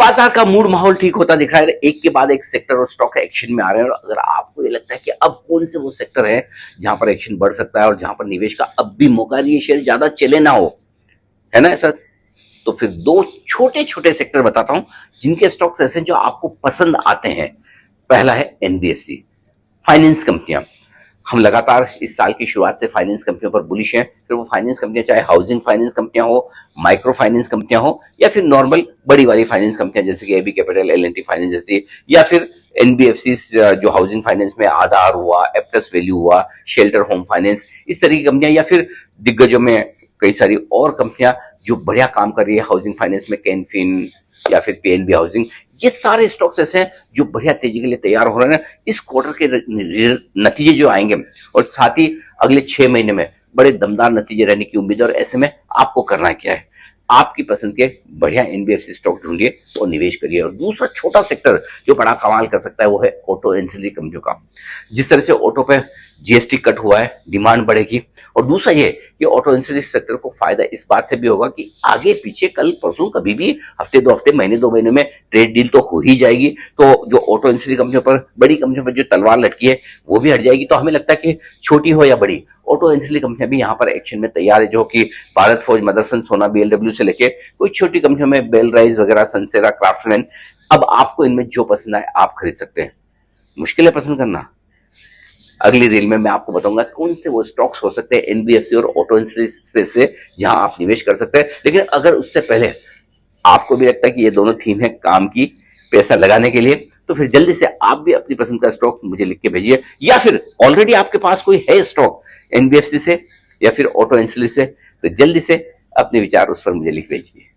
बाजार का मूड माहौल ठीक होता दिख रहा है, एक के बाद एक सेक्टर और स्टॉक एक्शन में आ रहे हैं। और अगर आपको ये लगता है कि अब कौन से वो सेक्टर है जहां पर एक्शन बढ़ सकता है और जहां पर निवेश का अब भी मौका है, ये शेयर ज्यादा चले ना हो, है ना ऐसा, तो फिर दो छोटे छोटे सेक्टर बताता हूं जिनके स्टॉक्स ऐसे जो आपको पसंद आते हैं। पहला है एनबीएफसी, फाइनेंस कंपनियां। हम लगातार इस साल की शुरुआत से फाइनेंस कंपनियों पर बुलिश हैं। फिर वो फाइनेंस कंपनियां चाहे हाउसिंग फाइनेंस कंपनियां हो, माइक्रो फाइनेंस कंपनियां हो, या फिर नॉर्मल बड़ी वाली फाइनेंस कंपनियां जैसे कि एबी कैपिटल, एल&टी फाइनेंस जैसी, या फिर एनबीएफसी जो हाउसिंग फाइनेंस में आधार हुआ, एप्टस वैल्यू हुआ, शेल्टर होम फाइनेंस, इस तरह की कंपनियां, या फिर दिग्गजों में कई सारी और कंपनियां जो बढ़िया काम कर रही है हाउसिंग फाइनेंस में, कैनफिन या फिर पीएनबी हाउसिंग, ये सारे स्टॉक्स ऐसे हैं जो बढ़िया तेजी के लिए तैयार हो रहे हैं। इस क्वार्टर के नतीजे जो आएंगे और साथ ही अगले 6 महीने में बड़े दमदार नतीजे रहने की उम्मीद है। और ऐसे में आपको करना क्या है, आपकी पसंद के बढ़िया एनबीएफसी स्टॉक ढूंढिए और निवेश करिए। और दूसरा छोटा सेक्टर जो बड़ा कमाल कर सकता है वो है ऑटो एंसिलरी कंपनियों का। जिस तरह से ऑटो पे जीएसटी कट हुआ है, डिमांड बढ़ेगी। और दूसरा ये कि ऑटो इंश्योरेंस सेक्टर को फायदा इस बात से भी होगा कि आगे पीछे कल परसों कभी भी हफ्ते 2 हफ्ते, महीने 2 महीने में ट्रेड डील तो हो ही जाएगी। तो जो ऑटो इंश्योरेंस कंपनियों पर, बड़ी कंपनियों पर जो तलवार लटकी है वो भी हट जाएगी। तो हमें लगता है कि छोटी हो या बड़ी, ऑटो इंश्योरेंस कंपनियां भी यहाँ पर एक्शन में तैयार है, जो कि भारत फोर्ज, मदरसन, सोना, बीएलडब्ल्यू से लेके कोई छोटी कंपनियों में बेल राइज वगैरह, सनसेरा, क्राफ्ट्समैन। अब आपको इनमें जो पसंद आए आप खरीद सकते हैं। मुश्किल है पसंद करना। अगली रील में मैं आपको बताऊंगा कौन से वो स्टॉक्स हो सकते हैं एनबीएफसी और ऑटो इंश्योरेंस स्पेस से जहां आप निवेश कर सकते हैं। लेकिन अगर उससे पहले आपको भी लगता है कि ये दोनों थीम है काम की पैसा लगाने के लिए, तो फिर जल्दी से आप भी अपनी पसंद का स्टॉक मुझे लिख के भेजिए, या फिर ऑलरेडी आपके पास कोई है स्टॉक एनबीएफसी से या फिर ऑटो इंश्योरेंस से, तो जल्दी से अपने विचार उस पर मुझे लिख भेजिए।